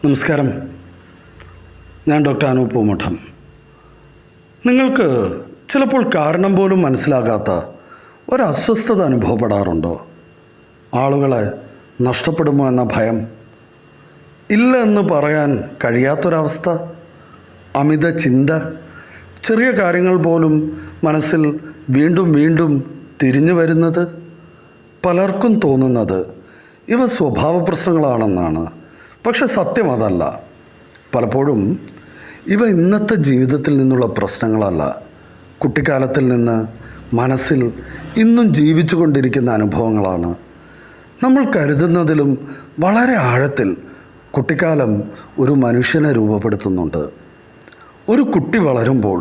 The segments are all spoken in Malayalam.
നമസ്കാരം. ഞാൻ ഡോക്ടർ അനൂപ് പൂമഠം. നിങ്ങൾക്ക് ചിലപ്പോൾ കാരണം പോലും മനസ്സിലാകാത്ത ഒരസ്വസ്ഥത അനുഭവപ്പെടാറുണ്ടോ? ആളുകളെ നഷ്ടപ്പെടുമോ എന്ന ഭയം, ഇല്ല എന്ന് പറയാൻ കഴിയാത്തൊരവസ്ഥ, അമിത ചിന്ത, ചെറിയ കാര്യങ്ങൾ പോലും മനസ്സിൽ വീണ്ടും വീണ്ടും തിരിഞ്ഞു വരുന്നത്. പലർക്കും തോന്നുന്നത് ഇവ സ്വഭാവ പ്രശ്നങ്ങളാണെന്നാണ്. പക്ഷെ സത്യം അതല്ല. പലപ്പോഴും ഇവ ഇന്നത്തെ ജീവിതത്തിൽ നിന്നുള്ള പ്രശ്നങ്ങളല്ല, കുട്ടിക്കാലത്തിൽ നിന്ന് മനസ്സിൽ ഇന്നും ജീവിച്ചു കൊണ്ടിരിക്കുന്ന അനുഭവങ്ങളാണ്. നമ്മൾ കരുതുന്നതിലും വളരെ ആഴത്തിൽ കുട്ടിക്കാലം ഒരു മനുഷ്യനെ രൂപപ്പെടുത്തുന്നുണ്ട്. ഒരു കുട്ടി വളരുമ്പോൾ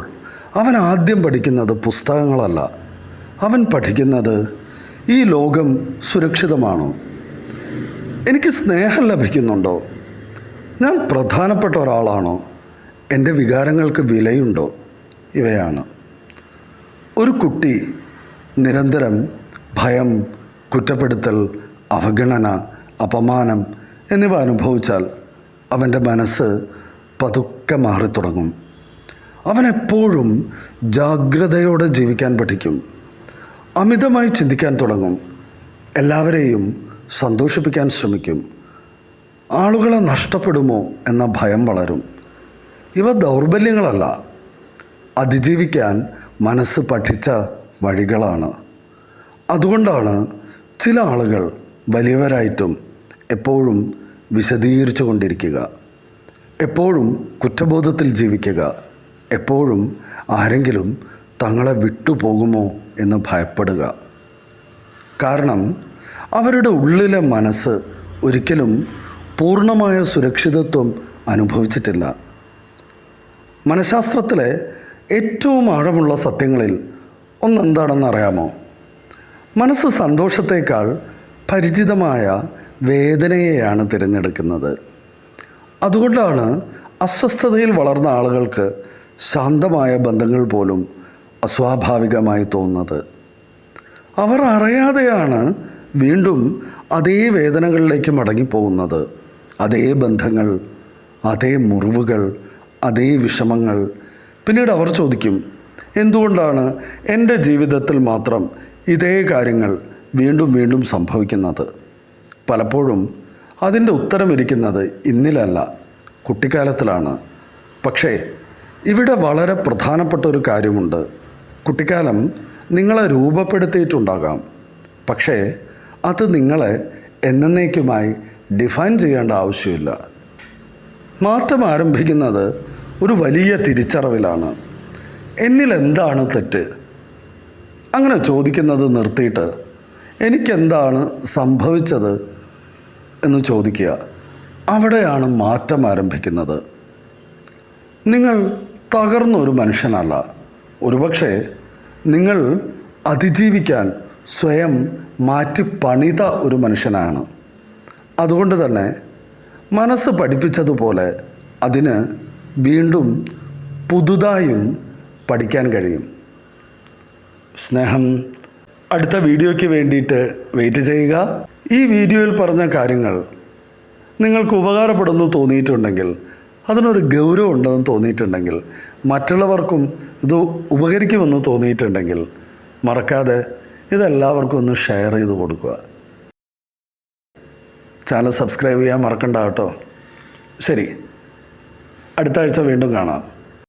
അവൻ ആദ്യം പഠിക്കുന്നത് പുസ്തകങ്ങളല്ല. അവൻ പഠിക്കുന്നത് ഈ ലോകം സുരക്ഷിതമാണോ, എനിക്ക് സ്നേഹം ലഭിക്കുന്നുണ്ടോ, ഞാൻ പ്രധാനപ്പെട്ട ഒരാളാണോ, എൻ്റെ വികാരങ്ങൾക്ക് വിലയുണ്ടോ, ഇവയാണ്. ഒരു കുട്ടി നിരന്തരം ഭയം, കുറ്റപ്പെടുത്തൽ, അവഗണന, അപമാനം എന്നിവ അനുഭവിച്ചാൽ അവൻ്റെ മനസ്സ് പതുക്കെ മാറിത്തുടങ്ങും. അവനെപ്പോഴും ജാഗ്രതയോടെ ജീവിക്കാൻ പഠിക്കും. അമിതമായി ചിന്തിക്കാൻ തുടങ്ങും. എല്ലാവരെയും സന്തോഷിപ്പിക്കാൻ ശ്രമിക്കും. ആളുകളെ നഷ്ടപ്പെടുമോ എന്ന ഭയം വളരും. ഇവ ദൗർബല്യങ്ങളല്ല, അതിജീവിക്കാൻ മനസ്സ് പഠിച്ച വഴികളാണ്. അതുകൊണ്ടാണ് ചില ആളുകൾ വലിയവരായിട്ടും എപ്പോഴും വിശദീകരിച്ചു കൊണ്ടിരിക്കുക, എപ്പോഴും കുറ്റബോധത്തിൽ ജീവിക്കുക, എപ്പോഴും ആരെങ്കിലും തങ്ങളെ വിട്ടുപോകുമോ എന്ന് ഭയപ്പെടുക. കാരണം അവരുടെ ഉള്ളിലെ മനസ്സ് ഒരിക്കലും പൂർണ്ണമായ സുരക്ഷിതത്വം അനുഭവിച്ചിട്ടില്ല. മനഃശാസ്ത്രത്തിലെ ഏറ്റവും ആഴമുള്ള സത്യങ്ങളിൽ ഒന്നെന്താണെന്നറിയാമോ? മനസ്സ് സന്തോഷത്തേക്കാൾ പരിചിതമായ വേദനയെയാണ് തിരഞ്ഞെടുക്കുന്നത്. അതുകൊണ്ടാണ് അസ്വസ്ഥതയിൽ വളർന്ന ആളുകൾക്ക് ശാന്തമായ ബന്ധങ്ങൾ പോലും അസ്വാഭാവികമായി തോന്നുന്നത്. അവർ അറിയാതെയാണ് വീണ്ടും അതേ വേദനകളിലേക്ക് മടങ്ങിപ്പോകുന്നത്. അതേ ബന്ധങ്ങൾ, അതേ മുറിവുകൾ, അതേ വിഷമങ്ങൾ. പിന്നീട് അവർ ചോദിക്കും, എന്തുകൊണ്ടാണ് എൻ്റെ ജീവിതത്തിൽ മാത്രം ഇതേ കാര്യങ്ങൾ വീണ്ടും വീണ്ടും സംഭവിക്കുന്നത്? പലപ്പോഴും അതിൻ്റെ ഉത്തരമിരിക്കുന്നത് ഇന്നിലല്ല, കുട്ടിക്കാലത്തിലാണ്. പക്ഷേ ഇവിടെ വളരെ പ്രധാനപ്പെട്ട ഒരു കാര്യമുണ്ട്. കുട്ടിക്കാലം നിങ്ങളെ രൂപപ്പെടുത്തിയിട്ടുണ്ടാകാം, പക്ഷേ അത് നിങ്ങളെ എന്നേക്കുമായി ഡിഫൈൻ ചെയ്യേണ്ട ആവശ്യമില്ല. മാറ്റം ആരംഭിക്കുന്നത് ഒരു വലിയ തിരിച്ചറിവിലാണ്. എന്നിൽ എന്താണ് തെറ്റ്? അങ്ങനെ ചോദിക്കുന്നത് നിർത്തിയിട്ട് എനിക്കെന്താണ് സംഭവിച്ചത് എന്ന് ചോദിക്കുക. അവിടെയാണ് മാറ്റം ആരംഭിക്കുന്നത്. നിങ്ങൾ തകർന്നൊരു മനുഷ്യനല്ല, ഒരുപക്ഷെ നിങ്ങൾ അതിജീവിക്കാൻ സ്വയം മാറ്റി പണിത ഒരു മനുഷ്യനാണ്. അതുകൊണ്ട് തന്നെ മനസ്സ് പഠിപ്പിച്ചതുപോലെ അതിന് വീണ്ടും പുതുതായും പഠിക്കാൻ കഴിയും. സ്നേഹം. അടുത്ത വീഡിയോയ്ക്ക് വേണ്ടിയിട്ട് വെയിറ്റ് ചെയ്യുക. ഈ വീഡിയോയിൽ പറഞ്ഞ കാര്യങ്ങൾ നിങ്ങൾക്ക് ഉപകാരപ്പെടുന്നു തോന്നിയിട്ടുണ്ടെങ്കിൽ, അതിനൊരു ഗൗരവം ഉണ്ടെന്ന് തോന്നിയിട്ടുണ്ടെങ്കിൽ, മറ്റുള്ളവർക്കും ഇത് ഉപകരിക്കുമെന്ന് തോന്നിയിട്ടുണ്ടെങ്കിൽ മറക്കാതെ ഇതെല്ലാവർക്കും ഒന്ന് ഷെയർ ചെയ്ത് കൊടുക്കുക. ചാനൽ സബ്സ്ക്രൈബ് ചെയ്യാൻ മറക്കണ്ട കേട്ടോ. ശരി, അടുത്ത ആഴ്ച വീണ്ടും കാണാം.